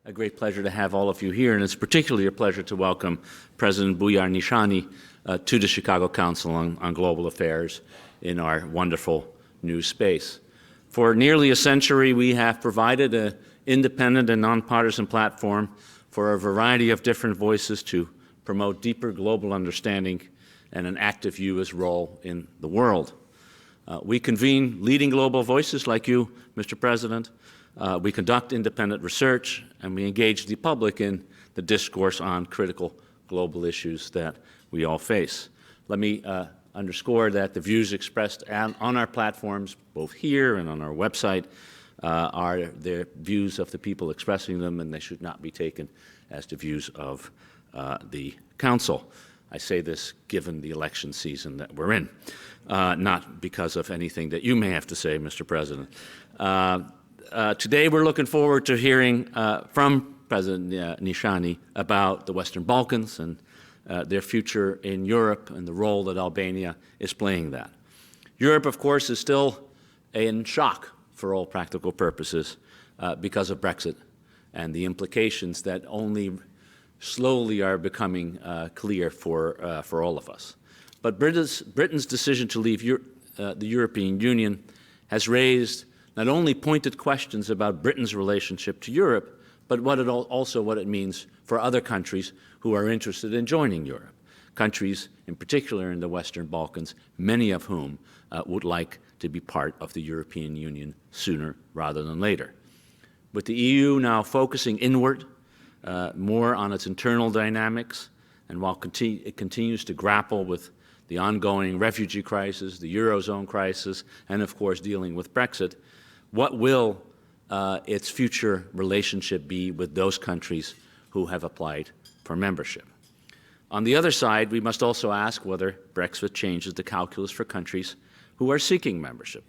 a great pleasure to have all of you here, and it's particularly a pleasure to welcome President Bujar Nishani to the Chicago Council on Global Affairs in our wonderful new space. For nearly a century, we have provided an independent and nonpartisan platform for a variety of different voices to promote deeper global understanding and an active U.S. role in the world. We convene leading global voices like you, Mr. President. We conduct independent research, and we engage the public in the discourse on critical global issues that we all face. Let me underscore that the views expressed on our platforms, both here and on our website, are the views of the people expressing them, and they should not be taken as the views of the Council. I say this given the election season that we're in, not because of anything that you may have to say, Mr. President. Today we're looking forward to hearing from President Nishani about the Western Balkans and their future in Europe and the role that Albania is playing that. Europe, of course, is still in shock for all practical purposes because of Brexit and the implications that only slowly are becoming clear for all of us. But Britain's decision to leave the European Union has raised not only pointed questions about Britain's relationship to Europe, but also what it means for other countries who are interested in joining Europe. Countries, in particular in the Western Balkans, many of whom would like to be part of the European Union sooner rather than later. With the EU now focusing inward, more on its internal dynamics, and while it continues to grapple with the ongoing refugee crisis, the Eurozone crisis, and of course dealing with Brexit, what will its future relationship be with those countries who have applied for membership? On the other side, we must also ask whether Brexit changes the calculus for countries who are seeking membership.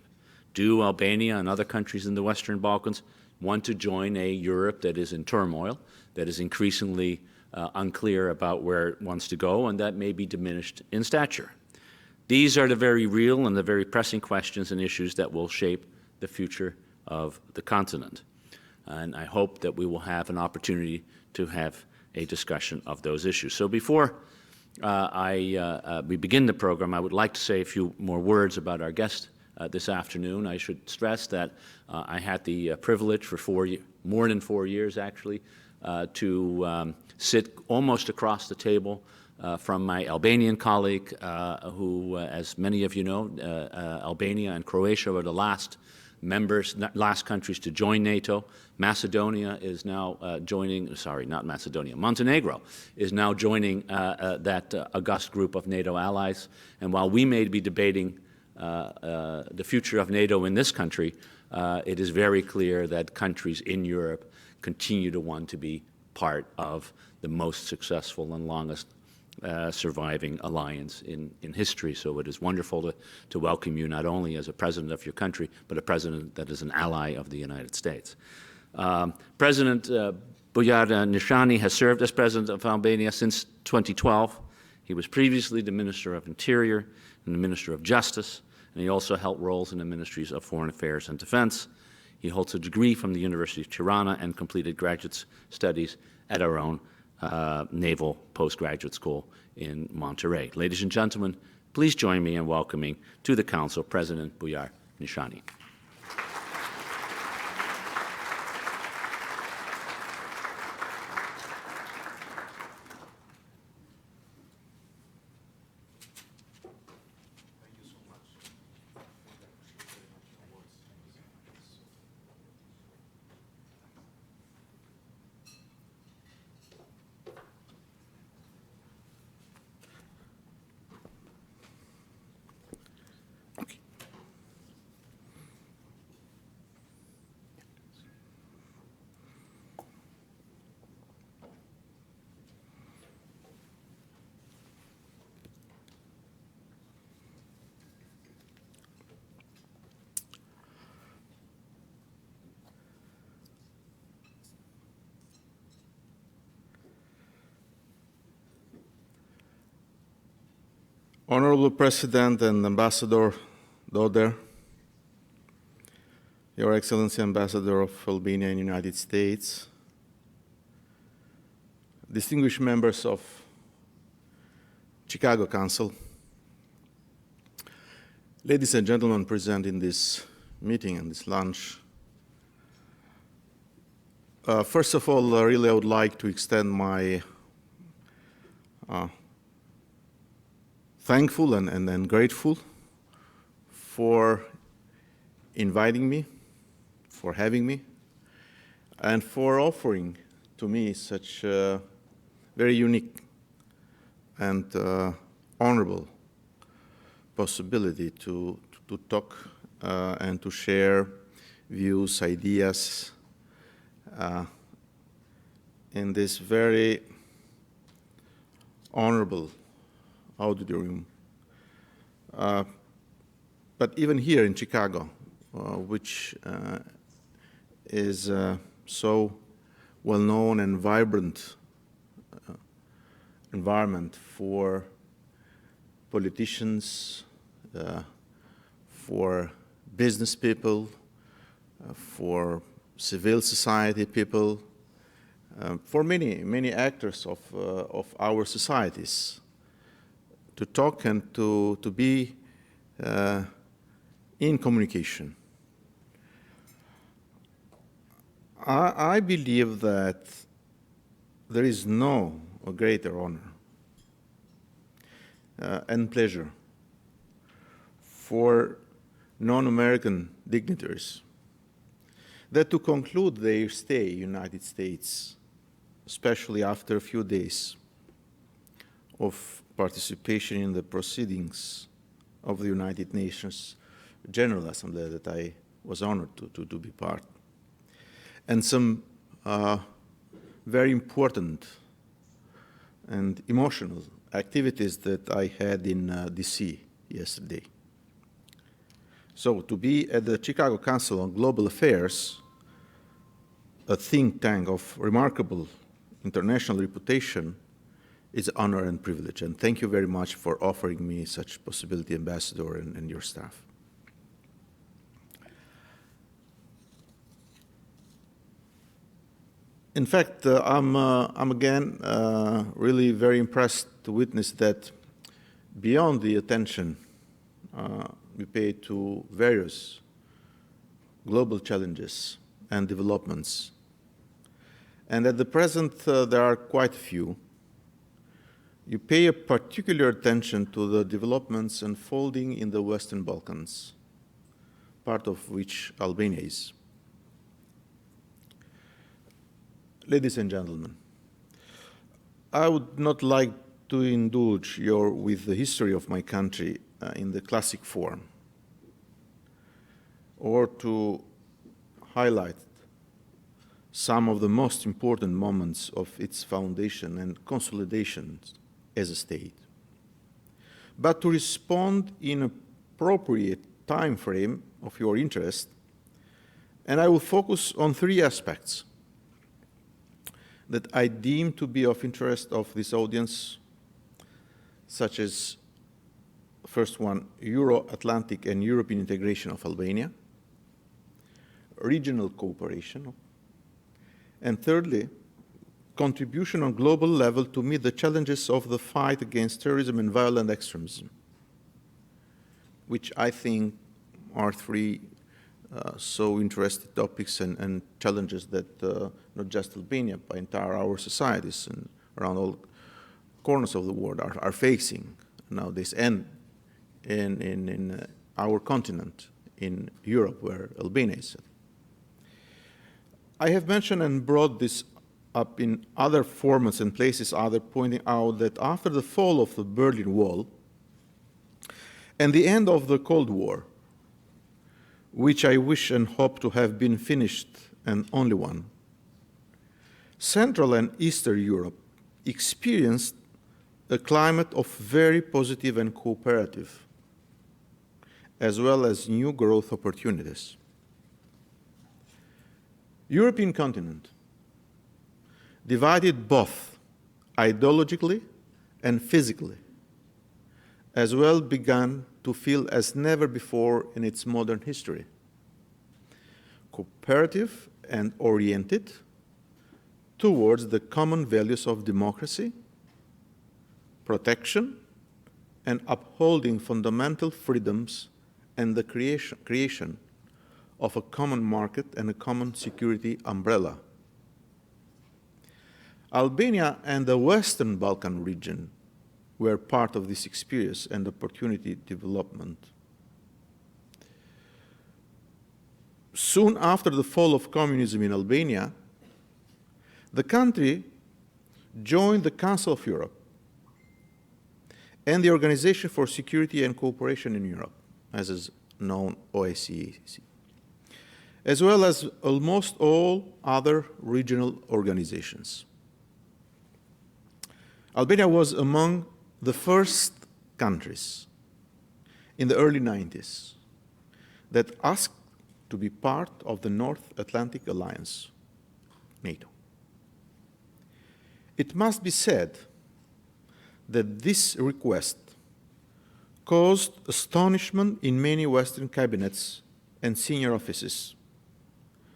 Do Albania and other countries in the Western Balkans want to join a Europe that is in turmoil, that is increasingly unclear about where it wants to go, and that may be diminished in stature? These are the very real and the very pressing questions and issues that will shape the future of the continent. And I hope that we will have an opportunity to have a discussion of those issues. So before we begin the program, I would like to say a few more words about our guest this afternoon. I should stress that I had the privilege for more than 4 years, actually, to sit almost across the table from my Albanian colleague, who, as many of you know, Albania and Croatia were the last countries to join NATO. Macedonia is now Montenegro is now joining that august group of NATO allies. And while we may be debating the future of NATO in this country, it is very clear that countries in Europe continue to want to be part of the most successful and longest surviving alliance in history. So it is wonderful to welcome you not only as a president of your country, but a president that is an ally of the United States. President Bujar Nishani has served as president of Albania since 2012. He was previously the Minister of Interior and the Minister of Justice, and he also held roles in the Ministries of Foreign Affairs and Defense. He holds a degree from the University of Tirana and completed graduate studies at our own Naval Postgraduate School in Monterey. Ladies and gentlemen, please join me in welcoming to the Council President Bujar Nishani. Honorable President and Ambassador Doder, Your Excellency Ambassador of Albania in the United States, distinguished members of Chicago Council, ladies and gentlemen present in this meeting and this lunch, first of all, really I would like to extend my thankful and grateful for inviting me, for having me, and for offering to me such a very unique and honorable possibility to talk and to share views, ideas in this very honorable auditorium. But even here in Chicago, which is so well-known and vibrant environment for politicians, for business people, for civil society people, for many actors of our societies, to talk and to be in communication. I believe that there is no greater honor and pleasure for non-American dignitaries than to conclude their stay in the United States, especially after a few days of participation in the proceedings of the United Nations General Assembly that I was honored to be part, and some very important and emotional activities that I had in DC yesterday. So to be at the Chicago Council on Global Affairs, a think tank of remarkable international reputation, is an honor and privilege. And thank you very much for offering me such possibility, Ambassador, and your staff. In fact, I'm again really very impressed to witness that beyond the attention we pay to various global challenges and developments, and at the present there are quite a few, you pay a particular attention to the developments unfolding in the Western Balkans, part of which Albania is. Ladies and gentlemen, I would not like to indulge with the history of my country in the classic form, or to highlight some of the most important moments of its foundation and consolidation as a state, but to respond in an appropriate time frame of your interest, and I will focus on three aspects that I deem to be of interest of this audience, such as, first one, Euro-Atlantic and European integration of Albania, regional cooperation, and thirdly, contribution on global level to meet the challenges of the fight against terrorism and violent extremism, which I think are three so interesting topics and challenges that not just Albania, but entire our societies and around all corners of the world are facing nowadays, and in our continent, in Europe, where Albania is. I have mentioned and brought this up in other formats and places, pointing out that after the fall of the Berlin Wall and the end of the Cold War, which I wish and hope to have been finished and only one, Central and Eastern Europe experienced a climate of very positive and cooperative, as well as new growth opportunities. European continent, divided both ideologically and physically, as well began to feel as never before in its modern history. Cooperative and oriented towards the common values of democracy, protection, and upholding fundamental freedoms and the creation of a common market and a common security umbrella. Albania and the Western Balkan region were part of this experience and opportunity development. Soon after the fall of communism in Albania, the country joined the Council of Europe and the Organization for Security and Cooperation in Europe, as is known OSCE, as well as almost all other regional organizations. Albania was among the first countries in the early 90s that asked to be part of the North Atlantic Alliance, NATO. It must be said that this request caused astonishment in many Western cabinets and senior offices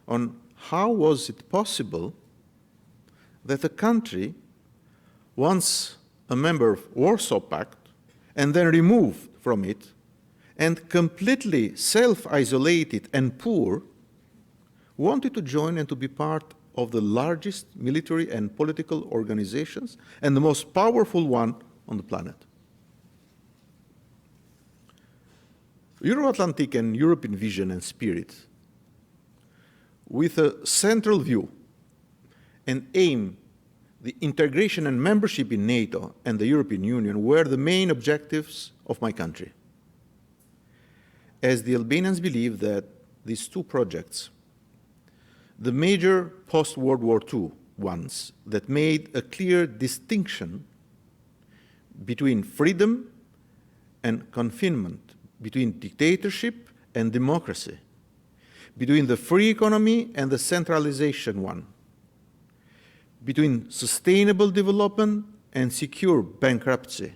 on how was it possible that a country, once a member of Warsaw Pact and then removed from it and completely self-isolated and poor, wanted to join and to be part of the largest military and political organizations and the most powerful one on the planet. Euro-Atlantic and European vision and spirit, with a central view and aim, the integration and membership in NATO and the European Union were the main objectives of my country, as the Albanians believe that these two projects, the major post-World War II ones that made a clear distinction between freedom and confinement, between dictatorship and democracy, between the free economy and the centralization one, between sustainable development and secure bankruptcy,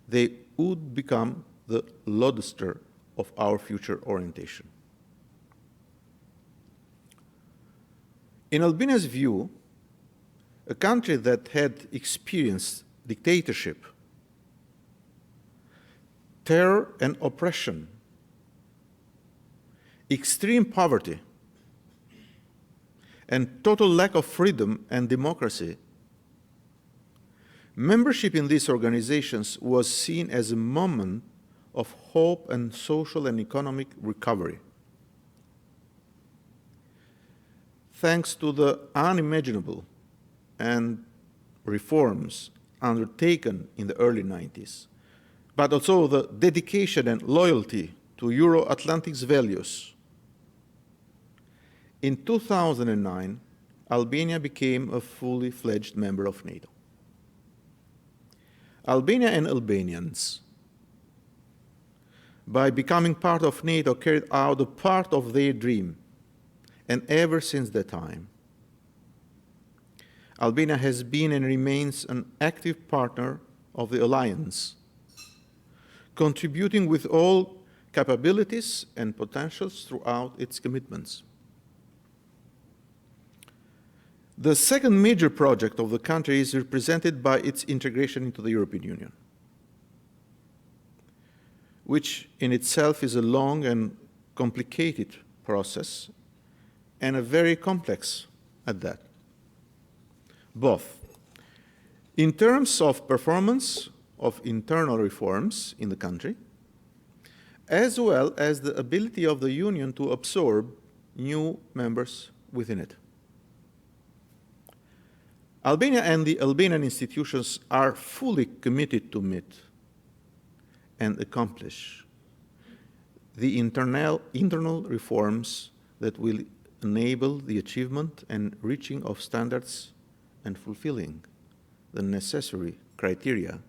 they would become the lodestar of our future orientation. In Albania's view, a country that had experienced dictatorship, terror and oppression, extreme poverty, and total lack of freedom and democracy, membership in these organizations was seen as a moment of hope and social and economic recovery. Thanks to the unimaginable and reforms undertaken in the early 90s, but also the dedication and loyalty to Euro-Atlantic's values, in 2009, Albania became a fully fledged member of NATO. Albania and Albanians, by becoming part of NATO, carried out a part of their dream, and ever since that time, Albania has been and remains an active partner of the alliance, contributing with all capabilities and potentials throughout its commitments. The second major project of the country is represented by its integration into the European Union, which in itself is a long and complicated process and a very complex at that. Both in terms of performance of internal reforms in the country, as well as the ability of the Union to absorb new members within it. Albania and the Albanian institutions are fully committed to meet and accomplish the internal reforms that will enable the achievement and reaching of standards and fulfilling the necessary criteria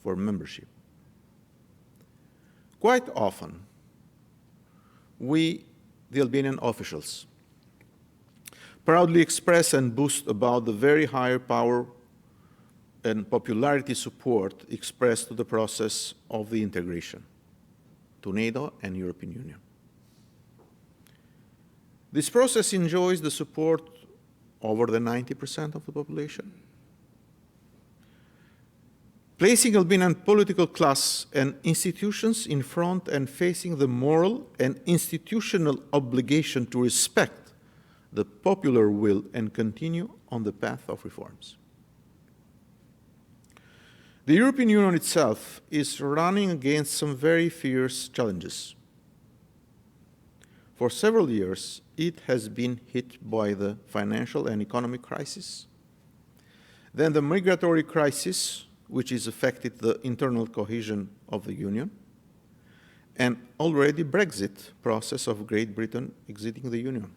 for membership. Quite often, we, the Albanian officials, proudly express and boast about the very high power and popularity support expressed to the process of the integration to NATO and European Union. This process enjoys the support over the 90% of the population. Placing Albanian political class and institutions in front and facing the moral and institutional obligation to respect the popular will and continue on the path of reforms. The European Union itself is running against some very fierce challenges. For several years, it has been hit by the financial and economic crisis, then the migratory crisis, which has affected the internal cohesion of the Union, and already Brexit process of Great Britain exiting the Union.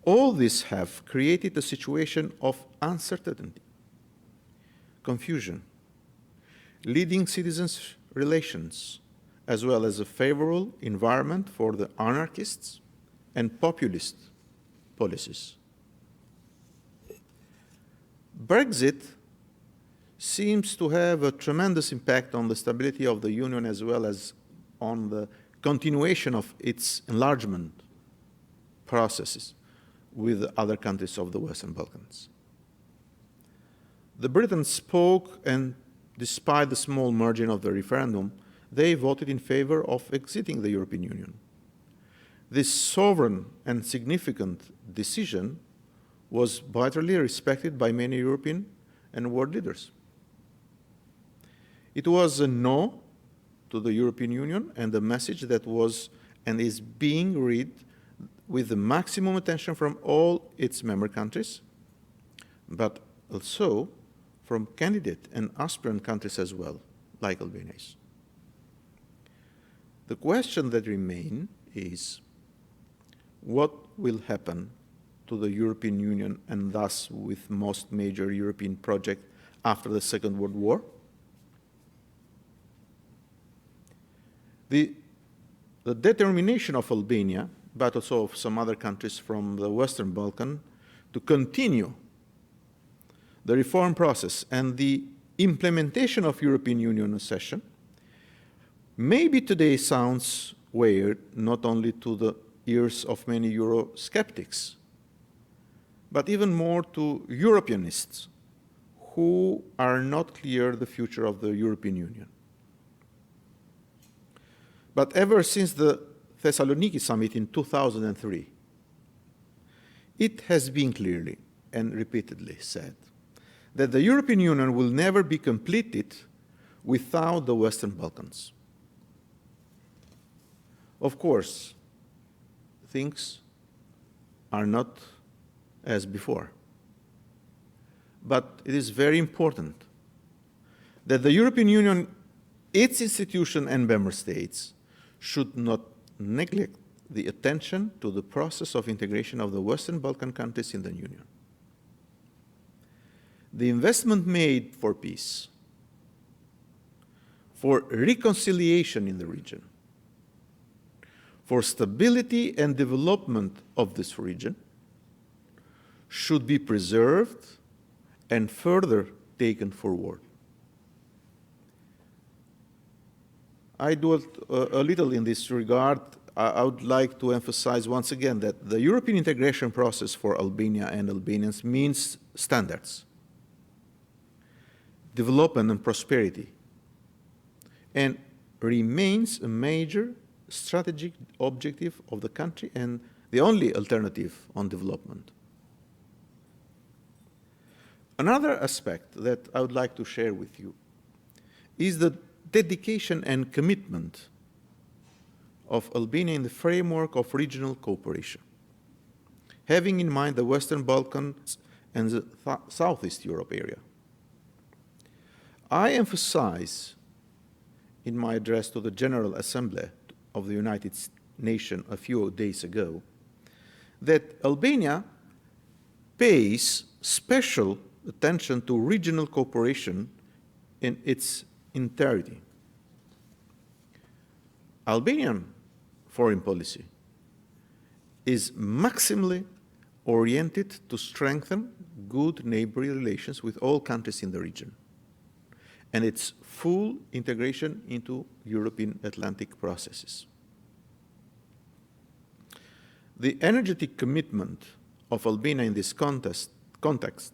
All this have created a situation of uncertainty, confusion, leading citizens' relations, as well as a favorable environment for the anarchists and populist policies. Brexit seems to have a tremendous impact on the stability of the Union as well as on the continuation of its enlargement processes with other countries of the Western Balkans. The Britons spoke, and despite the small margin of the referendum, they voted in favor of exiting the European Union. This sovereign and significant decision was vitally respected by many European and world leaders. It was a no to the European Union and a message that was and is being read with the maximum attention from all its member countries, but also from candidate and aspirant countries as well, like Albania. The question that remains is, what will happen to the European Union and thus with most major European projects after the Second World War? The determination of Albania, but also of some other countries from the Western Balkans, to continue the reform process and the implementation of European Union accession maybe today sounds weird, not only to the ears of many Eurosceptics, but even more to Europeanists who are not clear the future of the European Union. But ever since the Thessaloniki summit in 2003, it has been clearly and repeatedly said that the European Union will never be completed without the Western Balkans. Of course, things are not as before. But it is very important that the European Union, its institutions and member states, should not neglect the attention to the process of integration of the Western Balkan countries in the Union. The investment made for peace, for reconciliation in the region, for stability and development of this region should be preserved and further taken forward. I do a little in this regard. I would like to emphasize once again that the European integration process for Albania and Albanians means standards, development and prosperity, and remains a major strategic objective of the country and the only alternative on development. Another aspect that I would like to share with you is the dedication and commitment of Albania in the framework of regional cooperation, having in mind the Western Balkans and the Southeast Europe area. I emphasize in my address to the General Assembly of the United Nations a few days ago that Albania pays special attention to regional cooperation in its entirety. Albanian foreign policy is maximally oriented to strengthen good neighborly relations with all countries in the region and its full integration into European Atlantic processes. The energetic commitment of Albania in this context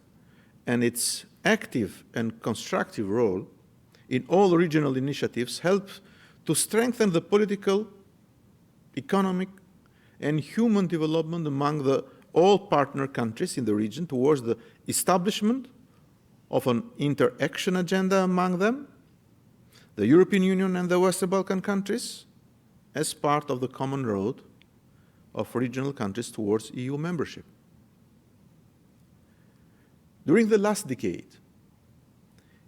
and its active and constructive role in all regional initiatives help to strengthen the political, economic, and human development among all partner countries in the region towards the establishment of an interaction agenda among them, the European Union and the Western Balkan countries, as part of the common road of regional countries towards EU membership. During the last decade,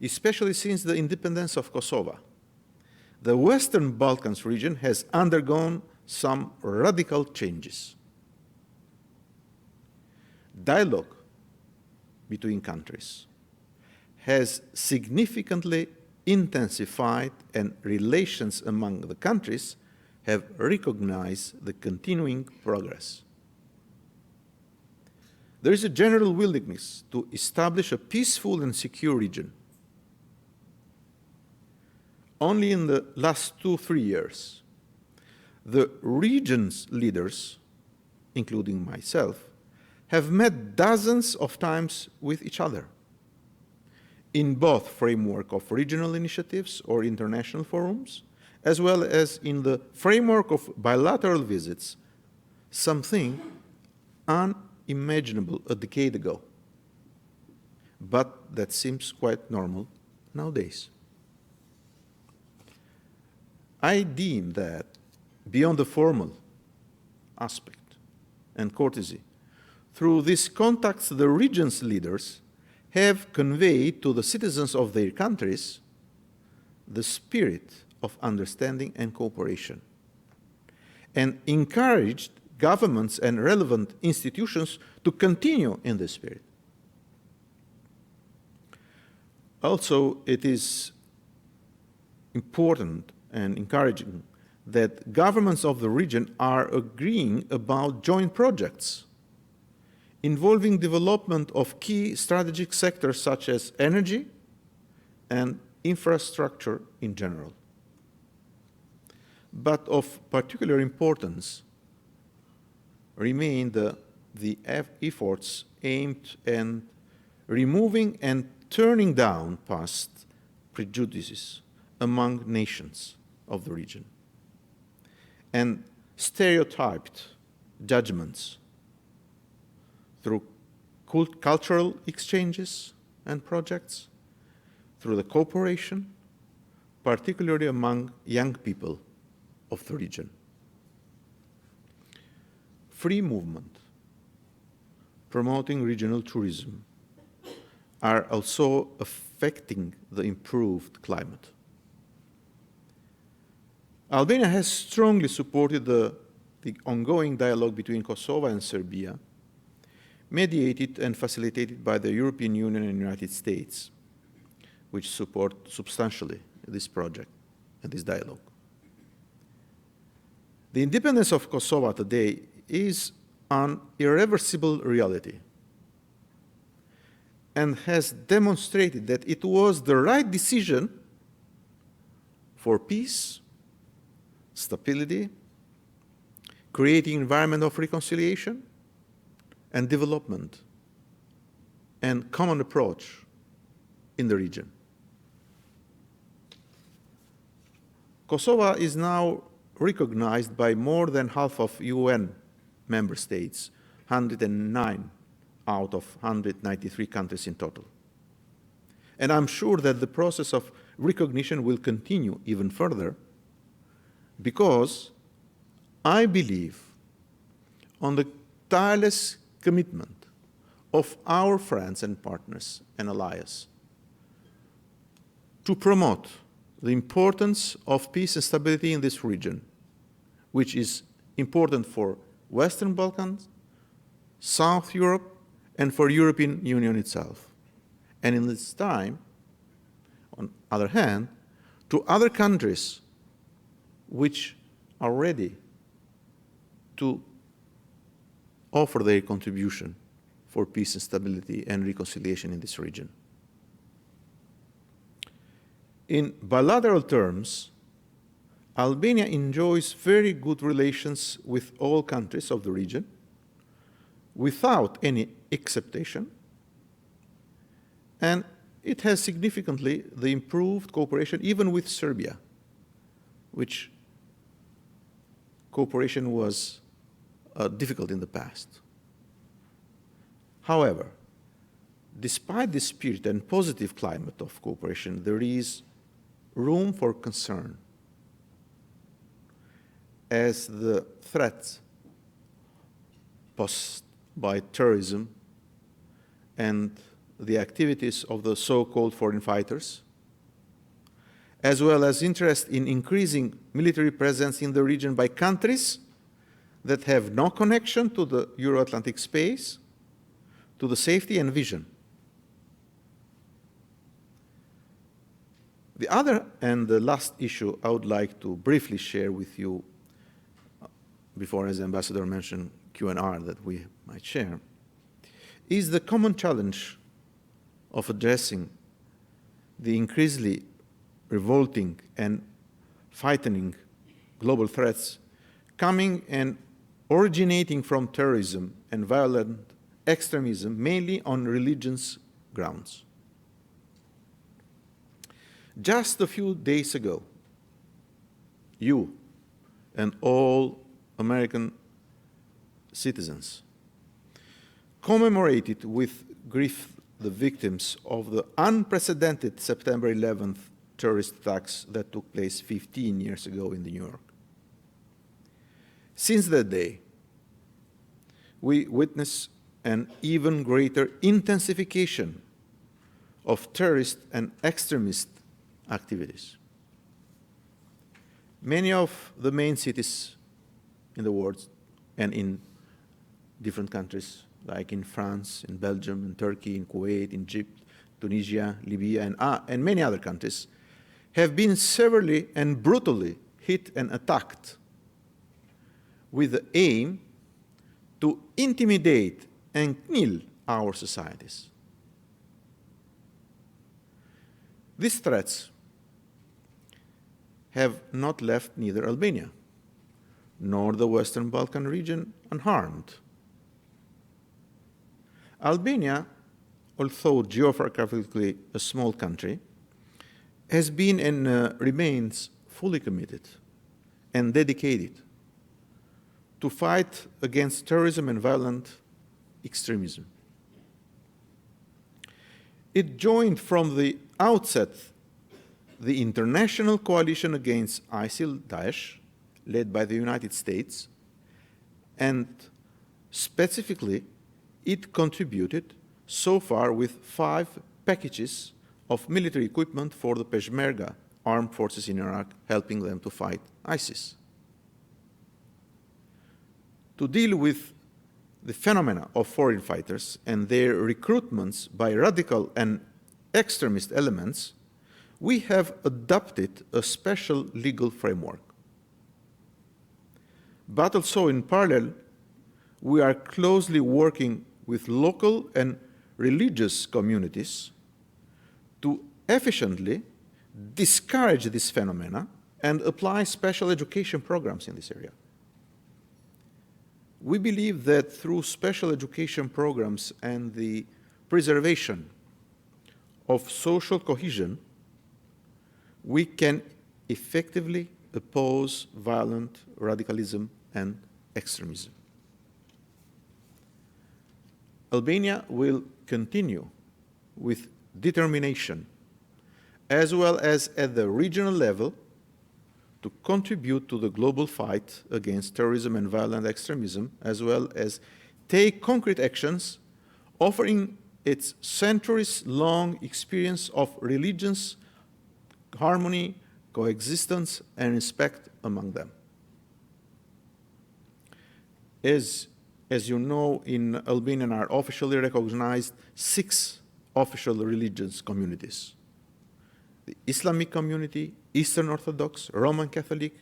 especially since the independence of Kosovo, the Western Balkans region has undergone some radical changes. Dialogue between countries has significantly intensified, and relations among the countries have recognized the continuing progress. There is a general willingness to establish a peaceful and secure region. Only in the last 2-3 years, the region's leaders, including myself, have met dozens of times with each other in both framework of regional initiatives or international forums, as well as in the framework of bilateral visits, something unimaginable a decade ago, but that seems quite normal nowadays. I deem that beyond the formal aspect and courtesy, through these contacts, the region's leaders have conveyed to the citizens of their countries the spirit of understanding and cooperation, and encouraged governments and relevant institutions to continue in this spirit. Also, it is important and encouraging that governments of the region are agreeing about joint projects involving development of key strategic sectors such as energy and infrastructure in general. But of particular importance remain the efforts aimed at removing and turning down past prejudices among nations of the region and stereotyped judgments through cultural exchanges and projects, through the cooperation, particularly among young people of the region. Free movement, promoting regional tourism, are also affecting the improved climate. Albania has strongly supported the ongoing dialogue between Kosovo and Serbia, mediated and facilitated by the European Union and United States, which support substantially this project and this dialogue. The independence of Kosovo today is an irreversible reality and has demonstrated that it was the right decision for peace, stability, creating an environment of reconciliation and development and common approach in the region. Kosovo is now recognized by more than half of UN member states, 109 out of 193 countries in total. And I'm sure that the process of recognition will continue even further, because I believe on the tireless commitment of our friends and partners and allies to promote the importance of peace and stability in this region, which is important for Western Balkans, South Europe, and for European Union itself. And in this time, on the other hand, to other countries which are ready to offer their contribution for peace and stability and reconciliation in this region. In bilateral terms, Albania enjoys very good relations with all countries of the region, without any acceptation, and it has significantly the improved cooperation even with Serbia, which cooperation was difficult in the past. However, despite this spirit and positive climate of cooperation, there is room for concern as the threats posed by terrorism and the activities of the so-called foreign fighters, as well as interest in increasing military presence in the region by countries that have no connection to the Euro-Atlantic space, to the safety and vision. The other and the last issue I would like to briefly share with you before, as the Ambassador mentioned, Q&R that we might share, is the common challenge of addressing the increasingly revolting and frightening global threats coming and originating from terrorism and violent extremism, mainly on religious grounds. Just a few days ago, you and all American citizens commemorated with grief the victims of the unprecedented September 11th terrorist attacks that took place 15 years ago in New York. Since that day, we witness an even greater intensification of terrorist and extremist activities. Many of the main cities in the world and in different countries, like in France, in Belgium, in Turkey, in Kuwait, in Egypt, Tunisia, Libya, and many other countries, have been severely and brutally hit and attacked with the aim to intimidate and kill our societies. These threats have not left neither Albania nor the Western Balkan region unharmed. Albania, although geographically a small country, has been and remains fully committed and dedicated to fight against terrorism and violent extremism. It joined from the outset the international coalition against ISIL-Daesh, led by the United States, and specifically, it contributed so far with 5 packages of military equipment for the Peshmerga armed forces in Iraq, helping them to fight ISIS. To deal with the phenomena of foreign fighters and their recruitments by radical and extremist elements, we have adopted a special legal framework. But also in parallel, we are closely working with local and religious communities to efficiently discourage this phenomena and apply special education programs in this area. We believe that through special education programs and the preservation of social cohesion, we can effectively oppose violent radicalism and extremism. Albania will continue with determination, as well as at the regional level, to contribute to the global fight against terrorism and violent extremism, as well as take concrete actions offering its centuries-long experience of religions, harmony, coexistence, and respect among them. As you know, in Albania are officially recognized 6 official religious communities: the Islamic community, Eastern Orthodox, Roman Catholic,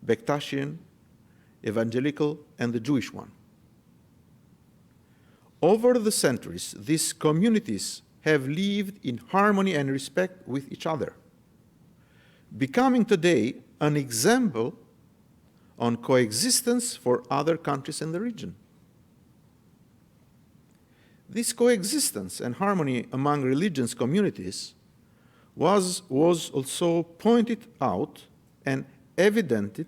Bektashian, Evangelical, and the Jewish one. Over the centuries, these communities have lived in harmony and respect with each other, becoming today an example on coexistence for other countries in the region. this coexistence and harmony among religious communities was also pointed out and evidenced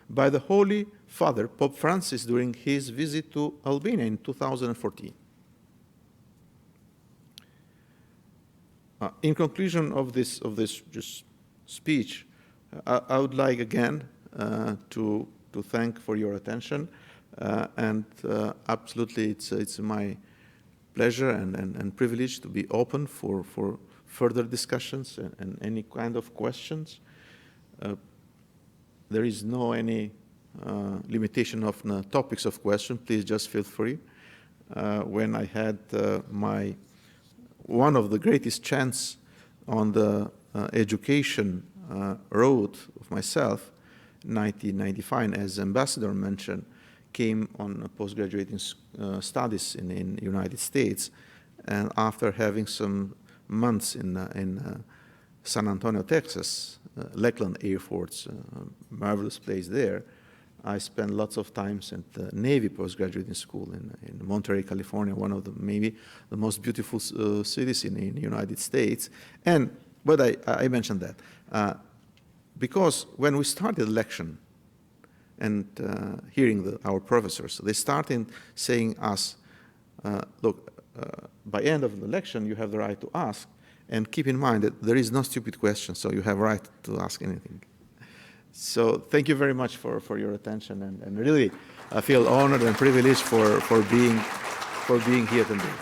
by the Holy Father, Pope Francis, during his visit to Albania in 2014. In conclusion of this just speech, I would like again to thank for your attention, and absolutely it's my pleasure and privilege to be open for further discussions and any kind of questions. There is no any limitation of topics of question. Please just feel free. When I had one of the greatest chance on the education road of myself, 1995, as ambassador mentioned, came on postgraduate studies in United States, and after having some months in San Antonio, Texas, Lackland Air Force, marvelous place there, I spent lots of times at the Navy postgraduate school in Monterey, California, one of the maybe the most beautiful cities in the United States. But I mentioned that because when we started election and hearing our professors, they started saying us, look, by end of the election, you have the right to ask, and keep in mind that there is no stupid question, so you have right to ask anything. So thank you very much for your attention, and really I feel honored and privileged for being here today.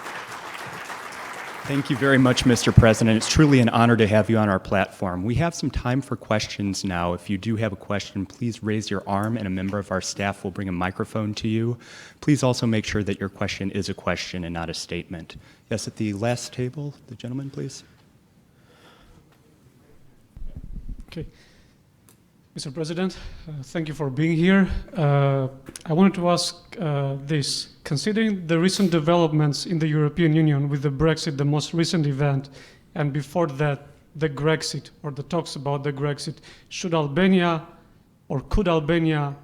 Thank you very much, Mr. President. It's truly an honor to have you on our platform. We have some time for questions now. If you do have a question, please raise your arm and a member of our staff will bring a microphone to you. Please also make sure that your question is a question and not a statement. Yes, at the last table, the gentleman, please. Okay. Mr. President, thank you for being here. I wanted to ask this. Considering the recent developments in the European Union with the Brexit, the most recent event, and before that, the Grexit, or the talks about the Grexit, should Albania, or could Albania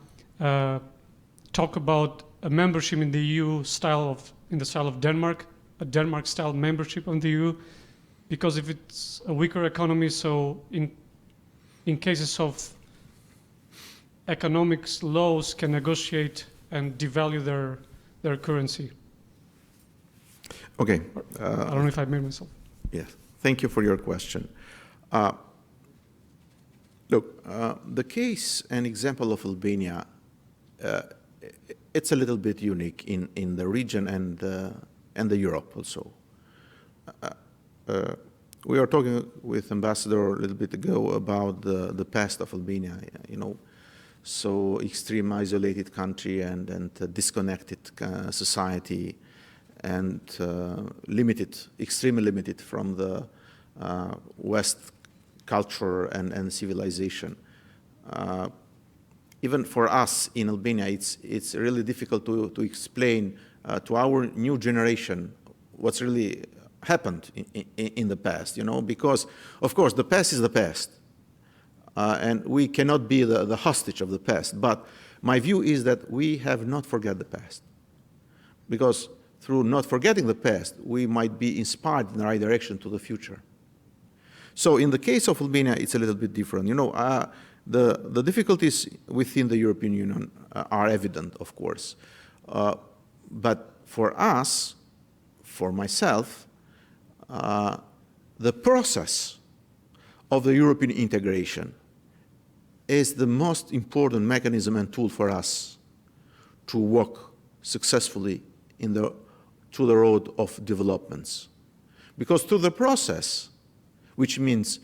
talk about a membership in the EU in the style of Denmark, a Denmark-style membership in the EU? Because if it's a weaker economy, so in cases of economics, laws can negotiate and devalue their currency. Okay. I don't know if I made myself. Yes. Thank you for your question. Look, the case and example of Albania, it's a little bit unique in the region and the Europe also. We were talking with Ambassador a little bit ago about the past of Albania, you know, so extreme isolated country and disconnected society, and extremely limited from the West culture and civilization. Even for us in Albania, it's really difficult to explain to our new generation what's really happened in the past, you know, because, of course, the past is the past. And we cannot be the hostage of the past. But my view is that we have not forget the past. Because through not forgetting the past, we might be inspired in the right direction to the future. So in the case of Albania, it's a little bit different. You know, the difficulties within the European Union are evident, of course. But for us, for myself, the process of the European integration is the most important mechanism and tool for us to walk successfully through the road of developments. Because through the process, which means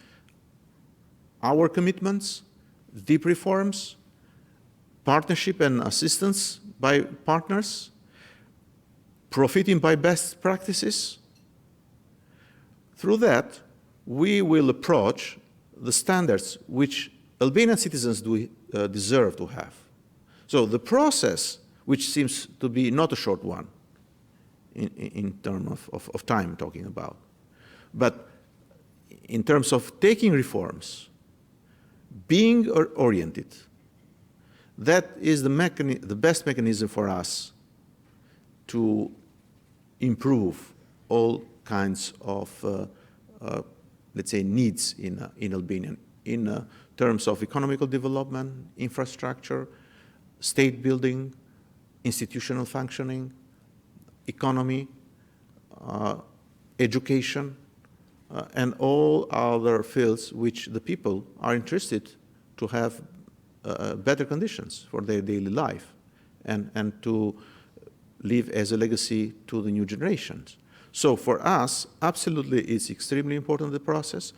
our commitments, deep reforms, partnership and assistance by partners, profiting by best practices, through that, we will approach the standards which Albanian citizens deserve to have. So the process, which seems to be not a short one in terms of time talking about, but in terms of taking reforms, being oriented, that is the best mechanism for us to improve all kinds of, let's say, needs in Albania, in terms of economical development, infrastructure, state building, institutional functioning, economy, education, and all other fields which the people are interested to have better conditions for their daily life and to leave as a legacy to the new generations. So for us, absolutely, it's extremely important, the process.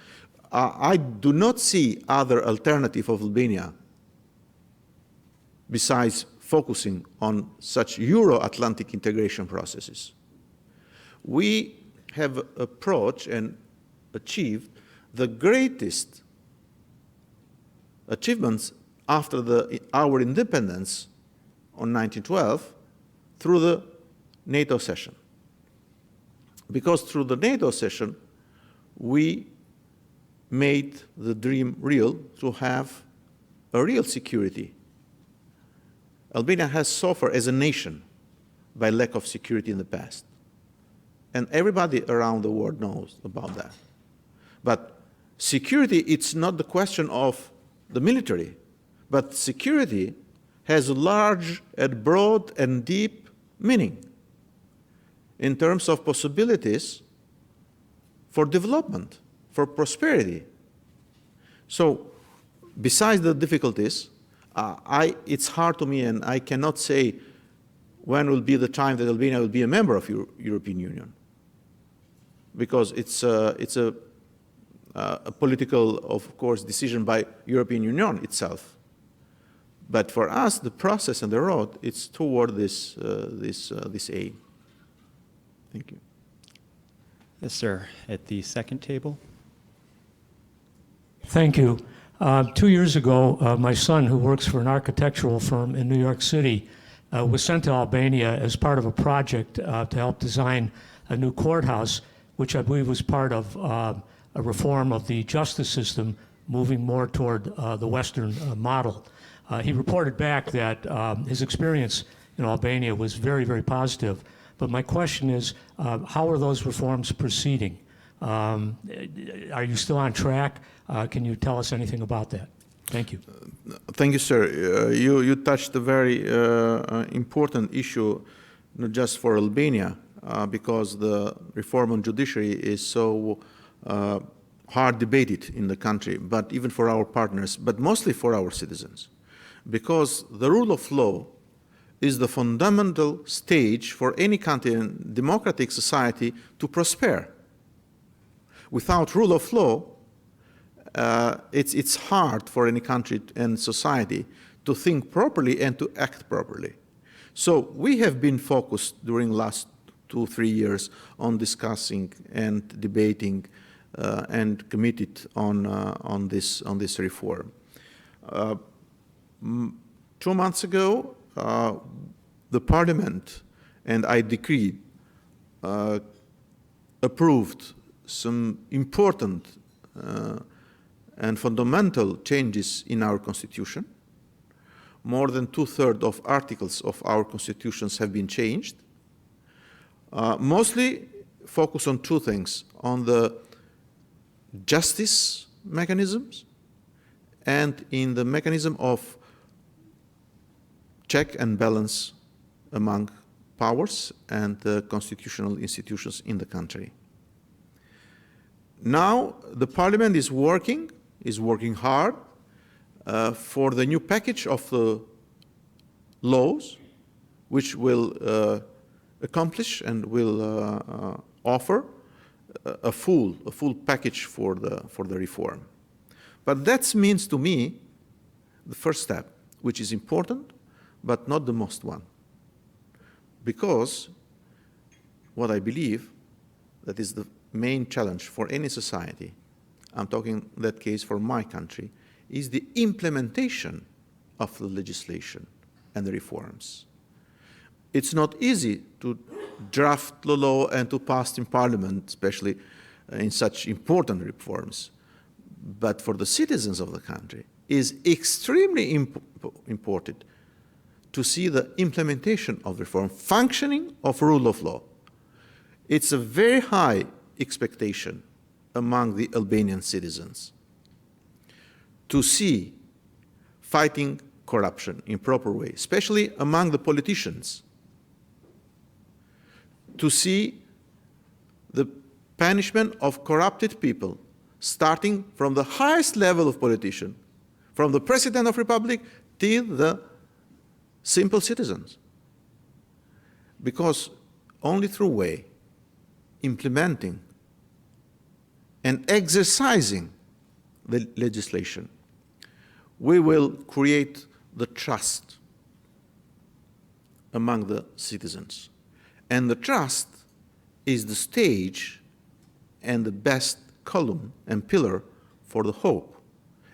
I do not see other alternative of Albania besides focusing on such Euro-Atlantic integration processes. We have approached and achieved the greatest achievements after our independence on 1912 through the NATO session. Because through the NATO session, we made the dream real to have a real security. Albania has suffered as a nation by lack of security in the past. And everybody around the world knows about that. But security, it's not the question of the military, but security has a large and broad and deep meaning in terms of possibilities for development, for prosperity. So besides the difficulties, it's hard to me, and I cannot say when will be the time that Albania will be a member of European Union, because it's a political, of course, decision by European Union itself. But for us, the process and the road, it's toward this aim. Thank you. Yes, sir. At the second table. Thank you. 2 years ago, my son, who works for an architectural firm in New York City, was sent to Albania as part of a project to help design a new courthouse, which I believe was part of a reform of the justice system, moving more toward the Western model. He reported back that his experience in Albania was very, very positive. But my question is, how are those reforms proceeding? Are you still on track? Can you tell us anything about that? Thank you. Thank you, sir. You touched a very important issue, not just for Albania, because the reform on judiciary is so hard debated in the country, but even for our partners, but mostly for our citizens. Because the rule of law is the fundamental stage for any country and democratic society to prosper. Without rule of law, it's hard for any country and society to think properly and to act properly. So we have been focused during the last 2-3 years on discussing and debating and committed on this reform. 2 months ago, the Parliament and I decreed approved some important and fundamental changes in our Constitution. More than 2/3 of articles of our constitutions have been changed. Mostly focus on two things: on the justice mechanisms and in the mechanism of check and balance among powers and the constitutional institutions in the country. Now the Parliament is working hard for the new package of the laws, which will accomplish and will offer a full package for the reform. But that means to me the first step, which is important, but not the most one. Because what I believe that is the main challenge for any society, I'm talking in that case for my country, is the implementation of the legislation and the reforms. It's not easy to draft the law and to pass in Parliament, especially in such important reforms. But for the citizens of the country, it is extremely important to see the implementation of reform, functioning of rule of law. it's a very high expectation among the Albanian citizens to see fighting corruption in proper way, especially among the politicians, to see the punishment of corrupted people, starting from the highest level of politician, from the President of Republic till the simple citizens. Because only through way, implementing and exercising the legislation, we will create the trust among the citizens. And the trust is the stage and the best column and pillar for the hope.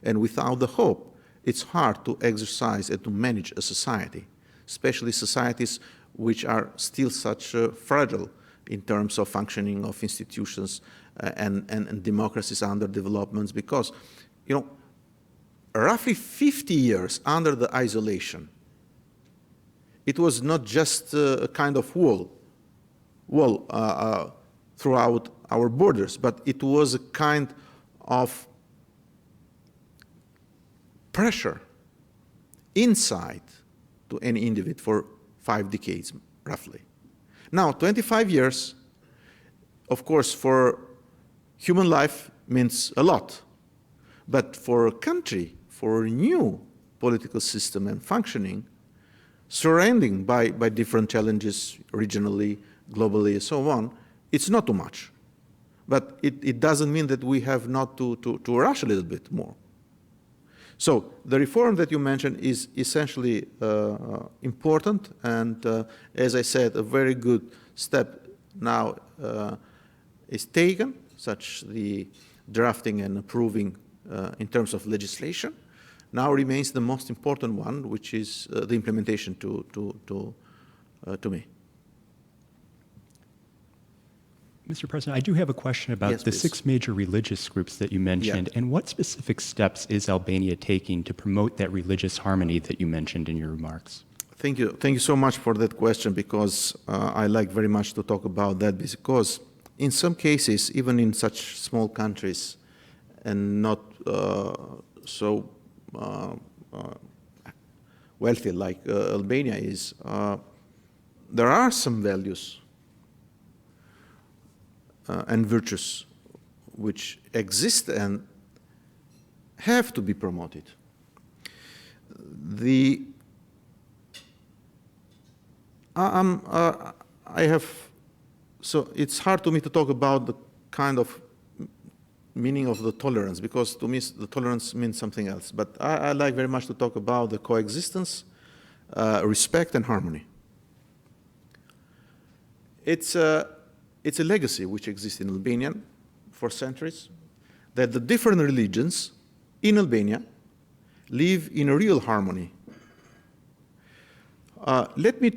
And without the hope, it's hard to exercise and to manage a society, especially societies which are still such fragile in terms of functioning of institutions and democracies under developments, because, you know, roughly 50 years under the isolation, it was not just a kind of wall throughout our borders, but it was a kind of pressure inside to any individual for 5 decades, roughly. Now, 25 years, of course, for human life means a lot, but for a country, for a new political system and functioning, surrounding by different challenges regionally, globally, and so on, it's not too much. But it doesn't mean that we have not to rush a little bit more. So the reform that you mentioned is essentially important, and as I said, a very good step now is taken, such the drafting and approving in terms of legislation. Now remains the most important one, which is the implementation to me. Mr. President, I do have a question about Yes, the please. 6 major religious groups that you mentioned, and what specific steps is Albania taking to promote that religious harmony that you mentioned in your remarks? Thank you. Thank you so much for that question, because I like very much to talk about that, because in some cases, even in such small countries and not so wealthy like Albania is, there are some values and virtues which exist and have to be promoted. So it's hard to me to talk about the kind of meaning of the tolerance, because to me the tolerance means something else. But I like very much to talk about the coexistence, respect, and harmony. It's a legacy which exists in Albania for centuries, that the different religions in Albania live in a real harmony. Let me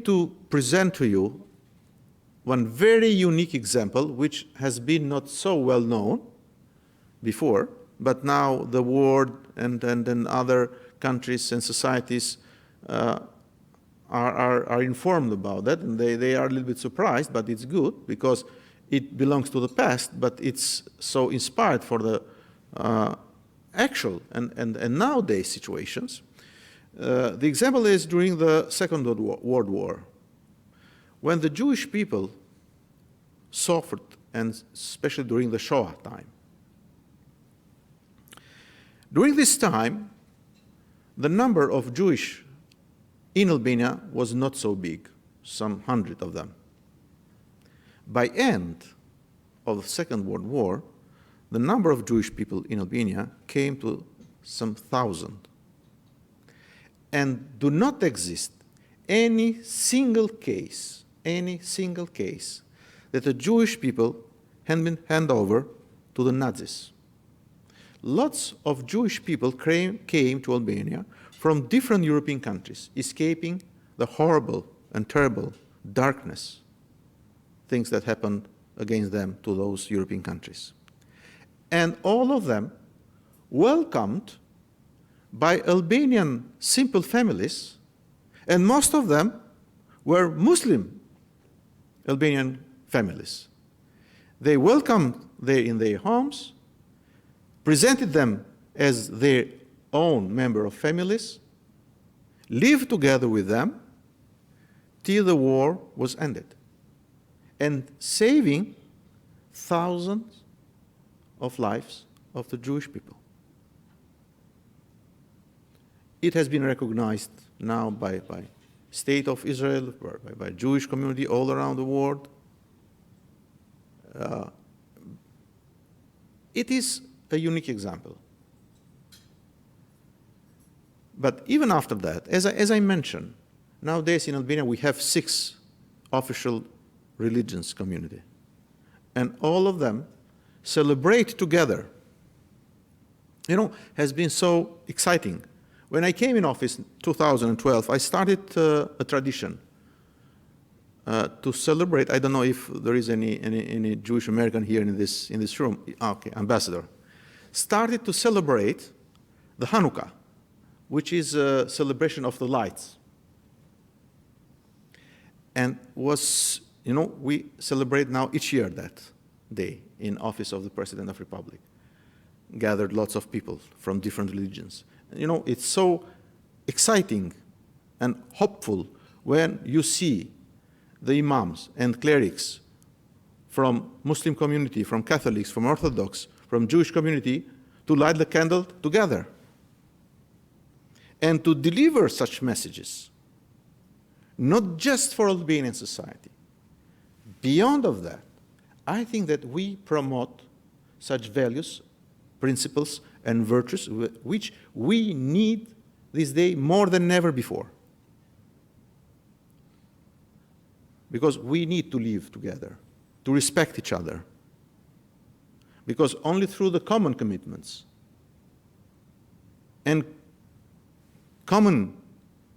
present to you one very unique example, which has been not so well known before, but now the world and other countries and societies are informed about that, and they are a little bit surprised, but it's good because it belongs to the past, but it's so inspired for the actual and nowadays situations. The example is during the Second World War, when the Jewish people suffered, and especially during the Shoah time. During this time, the number of Jewish in Albania was not so big, some 100 of them. By end of the Second World War, the number of Jewish people in Albania came to some 1,000. And do not exist any single case that the Jewish people had been handed over to the Nazis. Lots of Jewish people came to Albania from different European countries, escaping the horrible and terrible darkness, things that happened against them to those European countries. And all of them welcomed by Albanian simple families, and most of them were Muslim Albanian families. They welcomed them in their homes, presented them as their own member of families, lived together with them till the war was ended, and saving thousands of lives of the Jewish people. It has been recognized now by State of Israel, by Jewish community all around the world. It is a unique example. But even after that, as I mentioned, nowadays in Albania we have 6 official religions community. And all of them celebrate together. You know, has been so exciting. When I came in office in 2012, I started a tradition to celebrate. I don't know if there is any Jewish American here in this room. Okay, ambassador. Started to celebrate the Hanukkah, which is a celebration of the lights. And was, you know, we celebrate now each year that day in office of the President of the Republic. Gathered lots of people from different religions. You know, it's so exciting and hopeful when you see the imams and clerics from Muslim community, from Catholics, from Orthodox, from Jewish community to light the candle together and to deliver such messages, not just for Albanian society. Beyond of that, I think that we promote such values, principles, and virtues which we need this day more than ever before. Because we need to live together, to respect each other. Because only through the common commitments and common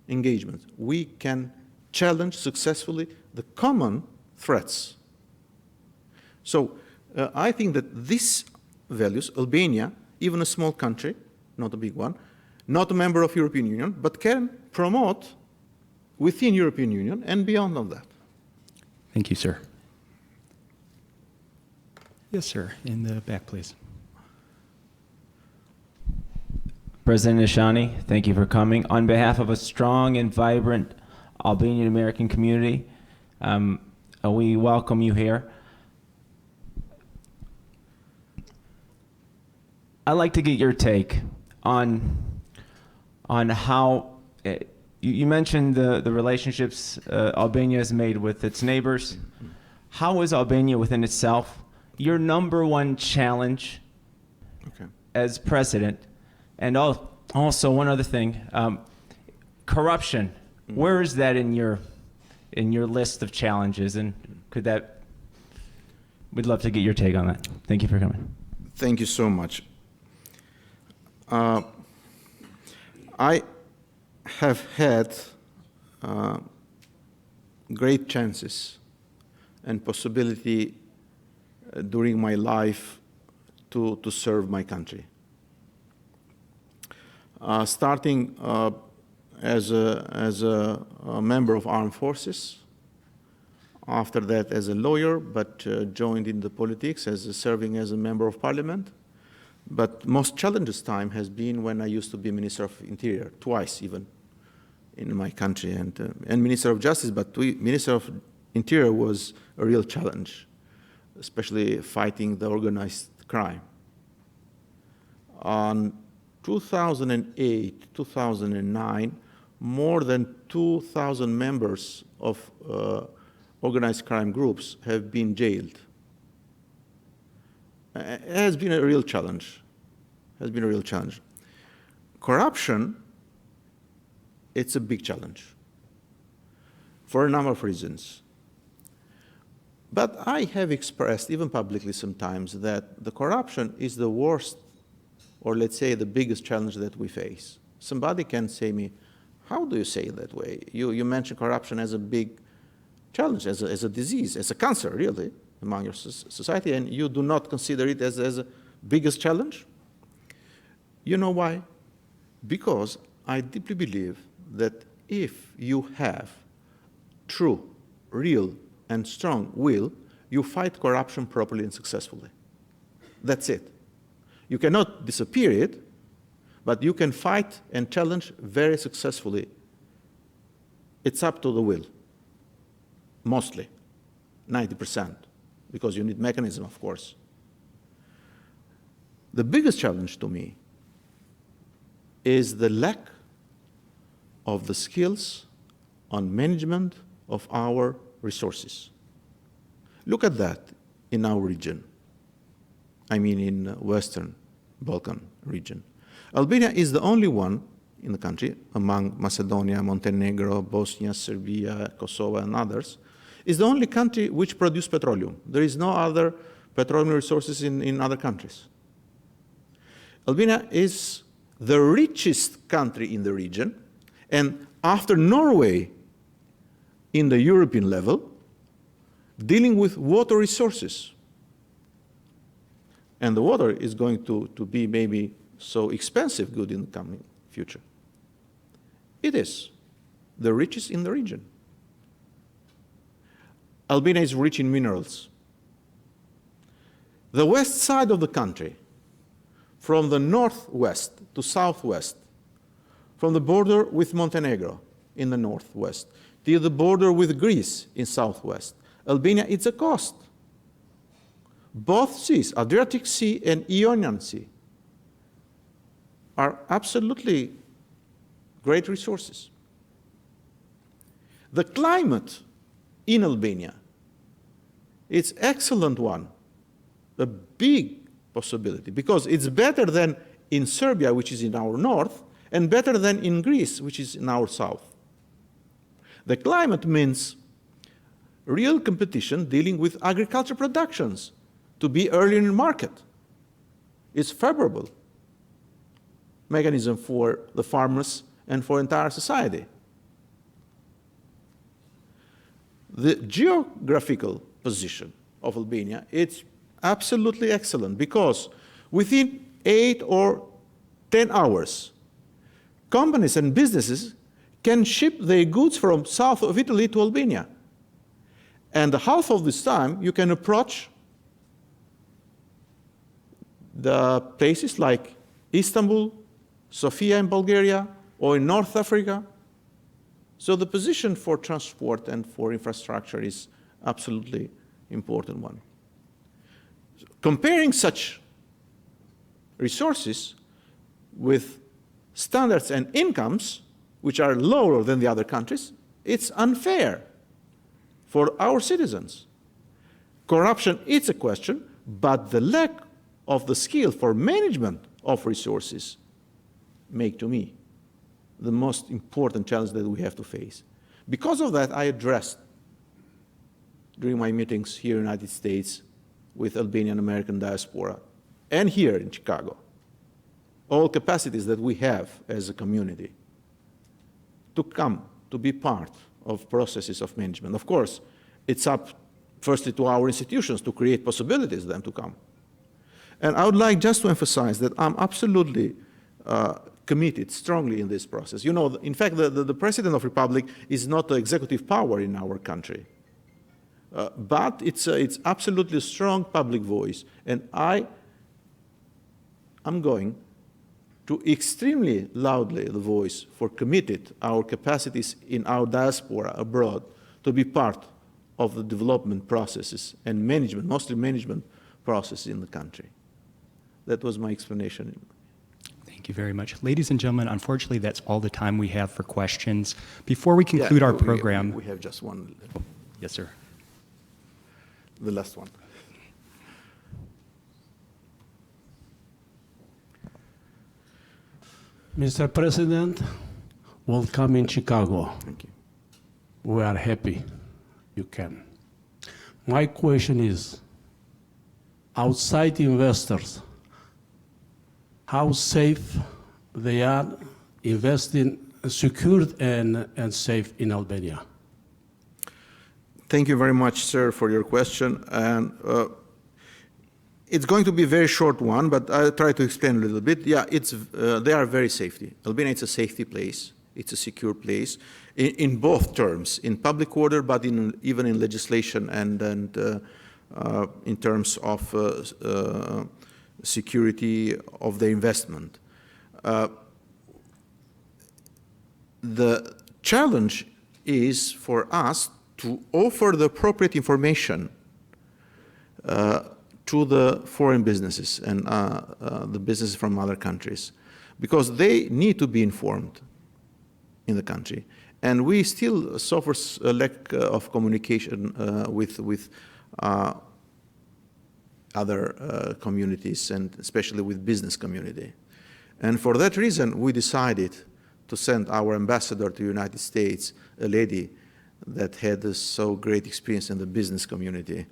engagements we can challenge successfully the common threats. So I think that these values, Albania, even a small country, not a big one, not a member of European Union, but can promote within European Union and beyond of that. Thank you, sir. Yes, sir. In the back, please. President Nishani, thank you for coming. On behalf of a strong and vibrant Albanian American community, we welcome you here. I'd like to get your take on how you mentioned the relationships Albania has made with its neighbors. How is Albania within itself your number one challenge as president? And also one other thing, corruption. Where is that in your list of challenges? And we'd love to get your take on that. Thank you for coming. Thank you so much. I have had great chances and possibility during my life to serve my country. Starting as a member of armed forces, after that as a lawyer, but joined in the politics serving as a member of parliament. But most challenging time has been when I used to be Minister of Interior, twice even, in my country, and Minister of Justice, but Minister of Interior was a real challenge, especially fighting the organized crime. On 2008, 2009, more than 2,000 members of organized crime groups have been jailed. It has been a real challenge. Corruption, it's a big challenge for a number of reasons. But I have expressed, even publicly sometimes, that the corruption is the worst, or let's say the biggest challenge that we face. Somebody can say me, how do you say it that way? You mention corruption as a big challenge, as a disease, as a cancer, really, among your society, and you do not consider it as a biggest challenge? You know why? Because I deeply believe that if you have true, real, and strong will, you fight corruption properly and successfully. That's it. You cannot disappear it, but you can fight and challenge very successfully. It's up to the will, mostly, 90%, because you need mechanism, of course. The biggest challenge to me is the lack of the skills on management of our resources. Look at that in our region. I mean in Western Balkan region. Albania is the only one in the country, among Macedonia, Montenegro, Bosnia, Serbia, Kosovo, and others, is the only country which produces petroleum. There is no other petroleum resources in other countries. Albania is the richest country in the region, and after Norway in the European level, dealing with water resources. And the water is going to be maybe so expensive good in the coming future. It is the richest in the region. Albania is rich in minerals. The west side of the country, from the northwest to southwest, from the border with Montenegro in the northwest, to the border with Greece in southwest, Albania is a coast. Both seas, Adriatic Sea and Ionian Sea, are absolutely great resources. The climate in Albania, it's excellent one, a big possibility, because it's better than in Serbia, which is in our north, and better than in Greece, which is in our south. The climate means real competition dealing with agriculture productions to be early in the market. It's favorable mechanism for the farmers and for entire society. The geographical position of Albania, it's absolutely excellent because within 8 or 10 hours, companies and businesses can ship their goods from south of Italy to Albania. And half of this time, you can approach the places like Istanbul, Sofia in Bulgaria, or in North Africa. So the position for transport and for infrastructure is absolutely important one. Comparing such resources with standards and incomes, which are lower than the other countries, it's unfair for our citizens. Corruption is a question, but the lack of the skill for management of resources make to me the most important challenge that we have to face. Because of that, I addressed during my meetings here in the United States with Albanian American diaspora and here in Chicago, all capacities that we have as a community to come to be part of processes of management. Of course, it's up firstly to our institutions to create possibilities then to come. And I would like just to emphasize that I'm absolutely committed strongly in this process. You know, in fact, the President of the Republic is not the executive power in our country. But it's absolutely a strong public voice. And I'm going to extremely loudly the voice for committed our capacities in our diaspora abroad to be part of the development processes and management, mostly management processes in the country. That was my explanation. Thank you very much. Ladies and gentlemen, unfortunately, that's all the time we have for questions. Before we conclude our program... We have just one. Yes, sir. The last one. Mr. President, welcome in Chicago. Thank you. We are happy you came. My question is, outside investors, how safe they are investing secured and safe in Albania? Thank you very much, sir, for your question. And it's going to be a very short one, but I'll try to explain a little bit. Yeah, they are very safety. Albania is a safety place. It's a secure place in both terms, in public order, but even in legislation and in terms of security of the investment. The challenge is for us to offer the appropriate information to the foreign businesses and the businesses from other countries, because they need to be informed in the country. And we still suffer a lack of communication with other communities, and especially with business community. And for that reason, we decided to send our ambassador to the United States, a lady that had a so great experience in the business community.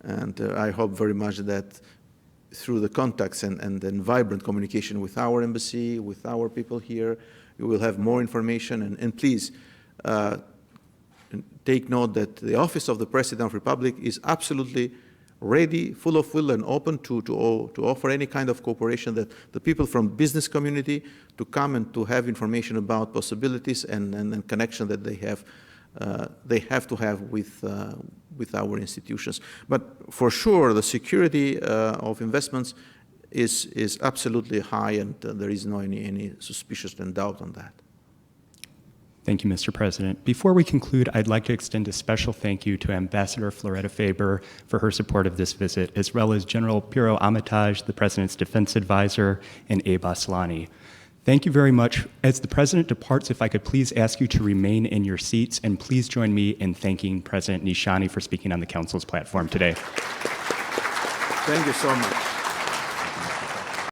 And I hope very much that through the contacts and vibrant communication with our embassy, with our people here, you will have more information. And please take note that the Office of the President of the Republic is absolutely ready, full of will, and open to offer any kind of cooperation that the people from business community to come and to have information about possibilities and connection that they have to have with our institutions. But for sure, the security of investments is absolutely high, and there is no any suspicion and doubt on that. Thank you, Mr. President. Before we conclude, I'd like to extend a special thank you to Ambassador Floretta Faber for her support of this visit, as well as General Piro Amitage, the President's Defense Advisor, and Abe Aslani. Thank you very much. As the President departs, if I could please ask you to remain in your seats, and please join me in thanking President Nishani for speaking on the Council's platform today. Thank you so much.